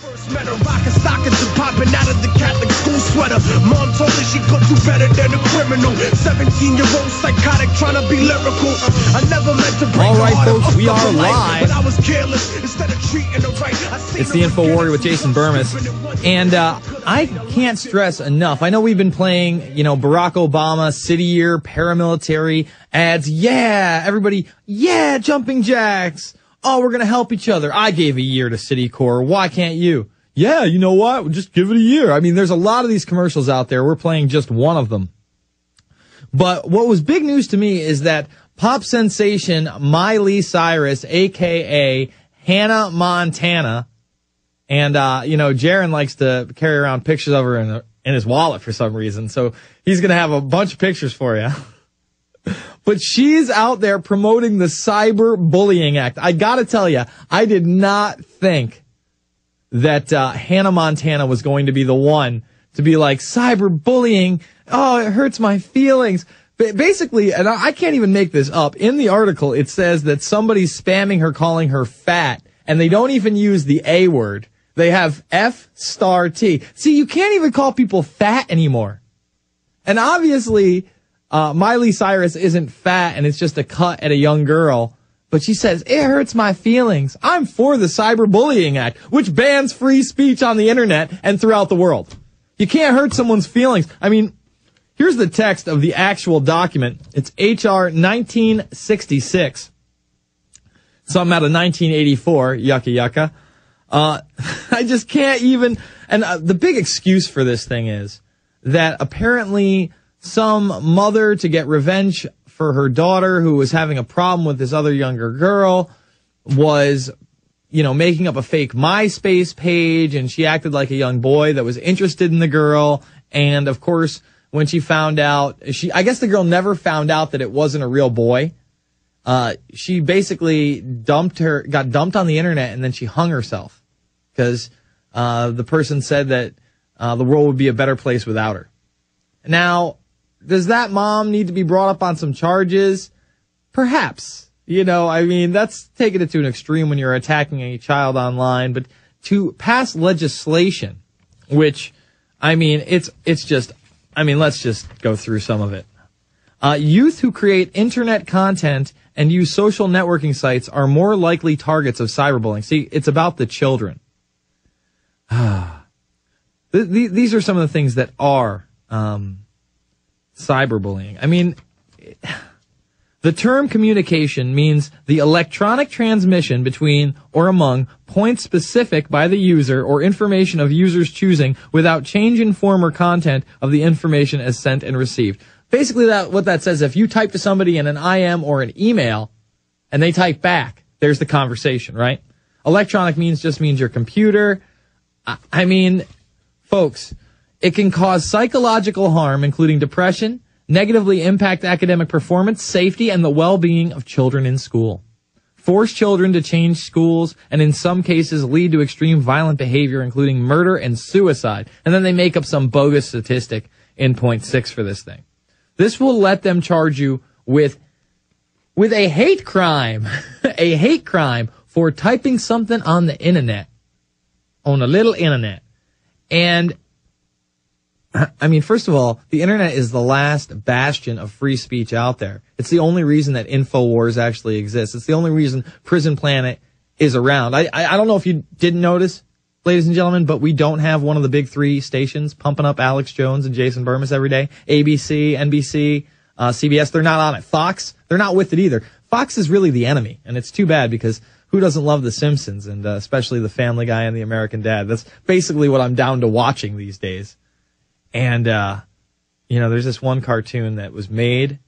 First met her rockin' stockings and popping out of the Catholic school sweater. Mom told her she could do better than a criminal. 17-year-old psychotic trying to be lyrical. I never meant to break. All right, folks, we are live. But I was careless instead of treating her right. It's the InfoWarrior with Jason Bermas. And I can't stress enough. I know we've been playing, Barack Obama, City Year, paramilitary ads. Yeah, everybody. Yeah, jumping jacks. Oh, we're going to help each other. I gave a year to City Corps. Why can't you? Yeah, you know what? We'll just give it a year. I mean, there's a lot of these commercials out there. We're playing just one of them. But what was big news to me is that pop sensation Miley Cyrus, a.k.a. Hannah Montana, and, Jaron likes to carry around pictures of her in his wallet for some reason. So he's going to have a bunch of pictures for you. But she's out there promoting the Cyber Bullying Act. I gotta tell you, I did not think that Hannah Montana was going to be the one to be like, cyber bullying, oh, it hurts my feelings. Basically, and I can't even make this up, in the article it says that somebody's spamming her, calling her fat, and they don't even use the A word. They have F*T. See, you can't even call people fat anymore. And obviously, Miley Cyrus isn't fat and it's just a cut at a young girl, but she says, it hurts my feelings. I'm for the Cyberbullying Act, which bans free speech on the internet and throughout the world. You can't hurt someone's feelings. I mean, here's the text of the actual document. It's H.R. 1966. Something out of 1984. Yucca. I just can't even, and the big excuse for this thing is that apparently some mother, to get revenge for her daughter who was having a problem with this other younger girl, was, making up a fake MySpace page, and she acted like a young boy that was interested in the girl. And of course, when she found out, I guess the girl never found out that it wasn't a real boy. She basically got dumped on the internet, and then she hung herself because the person said that the world would be a better place without her. Now, does that mom need to be brought up on some charges? Perhaps. That's taking it to an extreme when you're attacking a child online. But to pass legislation, which, let's just go through some of it. Youth who create internet content and use social networking sites are more likely targets of cyberbullying. See, it's about the children. These are some of the things that are cyberbullying. The term communication means the electronic transmission between or among points specific by the user or information of user's choosing without change in form or content of the information as sent and received. Basically, what that says, if you type to somebody in an IM or an email and they type back, there's the conversation, right? Electronic just means your computer. Folks, it can cause psychological harm, including depression, negatively impact academic performance, safety, and the well-being of children in school. Force children to change schools, and in some cases lead to extreme violent behavior, including murder and suicide. And then they make up some bogus statistic in point 6 for this thing. This will let them charge you with a hate crime, a hate crime for typing something on the internet, on a little internet. And first of all, the internet is the last bastion of free speech out there. It's the only reason that InfoWars actually exists. It's the only reason Prison Planet is around. I don't know if you didn't notice, ladies and gentlemen, but we don't have one of the big 3 stations pumping up Alex Jones and Jason Bermas every day. ABC, NBC, CBS, they're not on it. Fox, they're not with it either. Fox is really the enemy, and it's too bad because who doesn't love The Simpsons, and especially The Family Guy and The American Dad? That's basically what I'm down to watching these days. And, there's this one cartoon that was made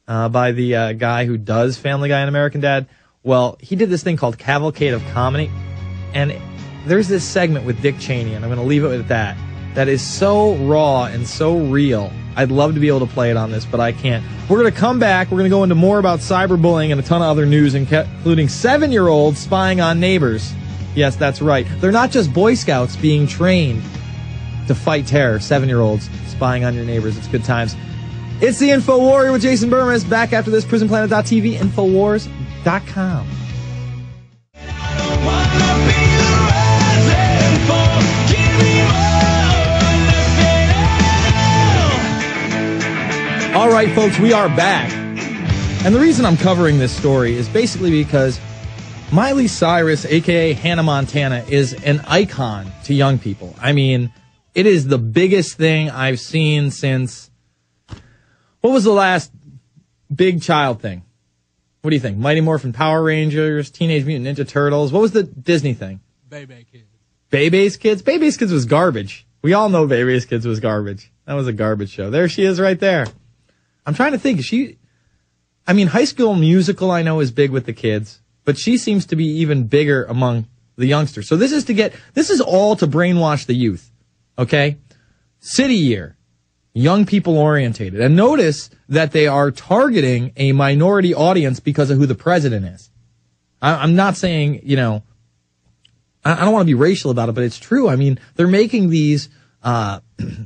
by the guy who does Family Guy and American Dad. Well, he did this thing called Cavalcade of Comedy, and there's this segment with Dick Cheney, and I'm going to leave it with that. That is so raw and so real. I'd love to be able to play it on this, but I can't. We're going to come back. We're going to go into more about cyberbullying and a ton of other news, including 7-year-olds spying on neighbors. Yes, that's right. They're not just Boy Scouts being trained to fight terror. 7-year-olds spying on your neighbors. It's good times. It's the InfoWarrior with Jason Bermas. Back after this, PrisonPlanet.tv, Infowars.com. I don't wanna be the rising right, folks, we are back. And the reason I'm covering this story is basically because Miley Cyrus, a.k.a. Hannah Montana, is an icon to young people. I mean, it is the biggest thing I've seen since... What was the last big child thing? What do you think? Mighty Morphin Power Rangers, Teenage Mutant Ninja Turtles. What was the Disney thing? Bebe's Kids. Bebe's Kids? Bebe's Kids was garbage. We all know Bebe's Kids was garbage. That was a garbage show. There she is right there. I'm trying to think. High School Musical I know is big with the kids, but she seems to be even bigger among the youngsters. So this is all to brainwash the youth. Okay? City Year. Young people orientated. And notice that they are targeting a minority audience because of who the president is. I'm not saying, I don't want to be racial about it, but it's true. I mean, they're making these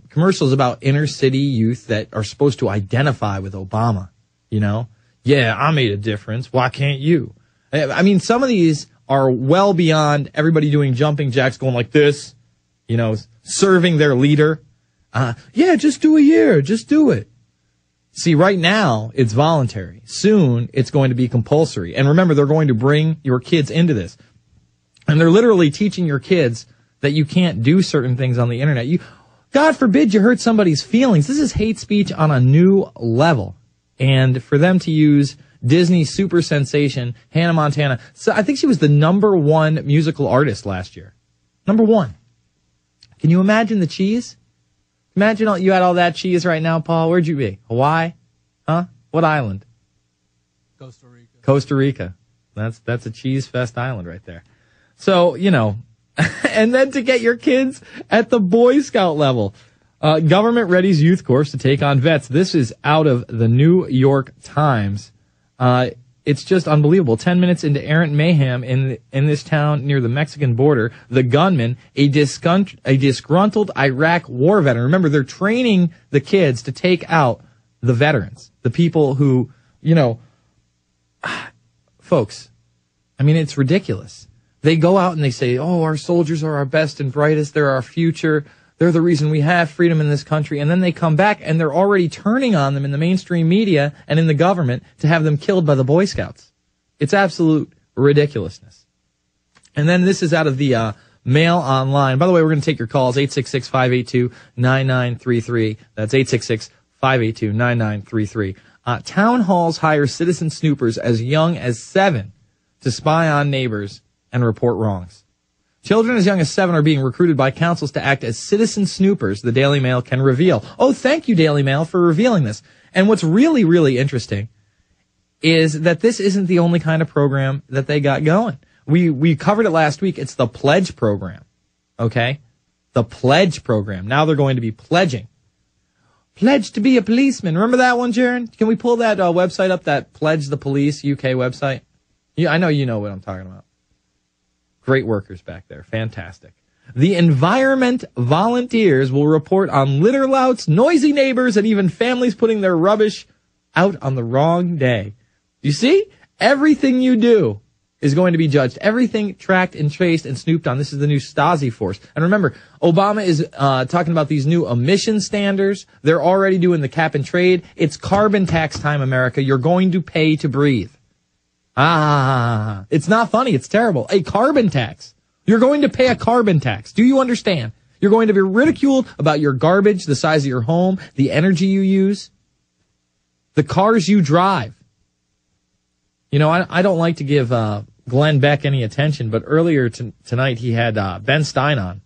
commercials about inner city youth that are supposed to identify with Obama, Yeah, I made a difference. Why can't you? I mean, some of these are well beyond everybody doing jumping jacks going like this, serving their leader. Yeah, just do a year. Just do it. See, right now, it's voluntary. Soon, it's going to be compulsory. And remember, they're going to bring your kids into this. And they're literally teaching your kids that you can't do certain things on the internet. God forbid you hurt somebody's feelings. This is hate speech on a new level. And for them to use Disney super sensation, Hannah Montana. So I think she was the #1 musical artist last year. #1. Can you imagine the cheese? Imagine you had all that cheese right now, Paul. Where'd you be? Hawaii? Huh? What island? Costa Rica. Costa Rica. That's a cheese fest island right there. So, and then to get your kids at the Boy Scout level. Government readies youth course to take on vets. This is out of the New York Times. It's just unbelievable. 10 minutes into errant mayhem in this town near the Mexican border, the gunman, a disgruntled Iraq war veteran. Remember, they're training the kids to take out the veterans, the people who, folks, I mean, it's ridiculous. They go out and they say, oh, our soldiers are our best and brightest. They're our future. They're the reason we have freedom in this country. And then they come back and they're already turning on them in the mainstream media and in the government to have them killed by the Boy Scouts. It's absolute ridiculousness. And then this is out of the Mail Online. By the way, we're going to take your calls, 866-582-9933. That's 866-582-9933. Town halls hire citizen snoopers as young as 7 to spy on neighbors and report wrongs. Children as young as 7 are being recruited by councils to act as citizen snoopers, the Daily Mail can reveal. Oh, thank you, Daily Mail, for revealing this. And what's really, really interesting is that this isn't the only kind of program that they got going. We covered it last week. It's the Pledge program. Okay? The Pledge program. Now they're going to be pledging. Pledge to be a policeman. Remember that one, Jaron? Can we pull that website up, that Pledge the Police UK website? I know you know what I'm talking about. Great workers back there. Fantastic. The environment volunteers will report on litter louts, noisy neighbors, and even families putting their rubbish out on the wrong day. You see? Everything you do is going to be judged. Everything tracked and traced and snooped on. This is the new Stasi force. And remember, Obama is talking about these new emission standards. They're already doing the cap and trade. It's carbon tax time, America. You're going to pay to breathe. It's not funny. It's terrible. A carbon tax. You're going to pay a carbon tax. Do you understand? You're going to be ridiculed about your garbage, the size of your home, the energy you use, the cars you drive. I don't like to give Glenn Beck any attention, but earlier tonight he had Ben Stein on.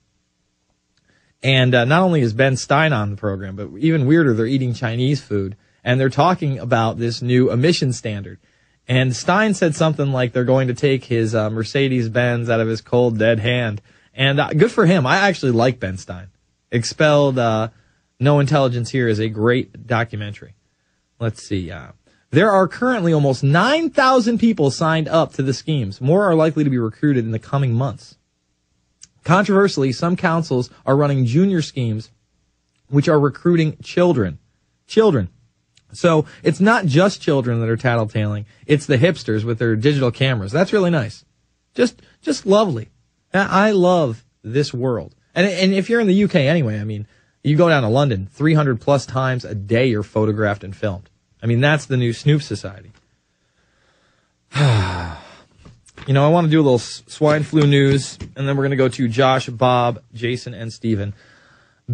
And not only is Ben Stein on the program, but even weirder, they're eating Chinese food. And they're talking about this new emission standard. And Stein said something like they're going to take his Mercedes-Benz out of his cold, dead hand. And good for him. I actually like Ben Stein. Expelled No Intelligence Here is a great documentary. Let's see. There are currently almost 9,000 people signed up to the schemes. More are likely to be recruited in the coming months. Controversially, some councils are running junior schemes, which are recruiting children. So it's not just children that are tattletaling. It's the hipsters with their digital cameras. That's really nice. Just lovely. I love this world. And if you're in the UK anyway, I mean, you go down to London, 300 plus times a day you're photographed and filmed. I mean, that's the new Snoop Society. You know, I want to do a little swine flu news, and then we're going to go to Josh, Bob, Jason, and Steven.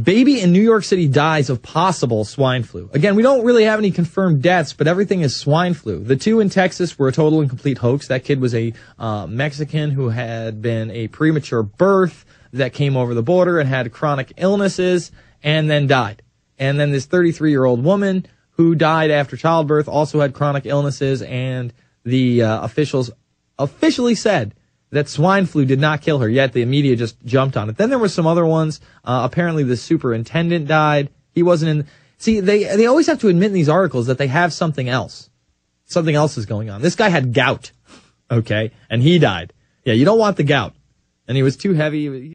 Baby in New York City dies of possible swine flu. Again, we don't really have any confirmed deaths, but everything is swine flu. The two in Texas were a total and complete hoax. That kid was a Mexican who had been a premature birth that came over the border and had chronic illnesses and then died. And then this 33-year-old woman who died after childbirth also had chronic illnesses, and the officials officially said that swine flu did not kill her, yet the media just jumped on it. Then there were some other ones. Apparently the superintendent died. He wasn't in. See, they always have to admit in these articles that they have something else. Something else is going on. This guy had gout, okay, and he died. Yeah, you don't want the gout. And he was too heavy.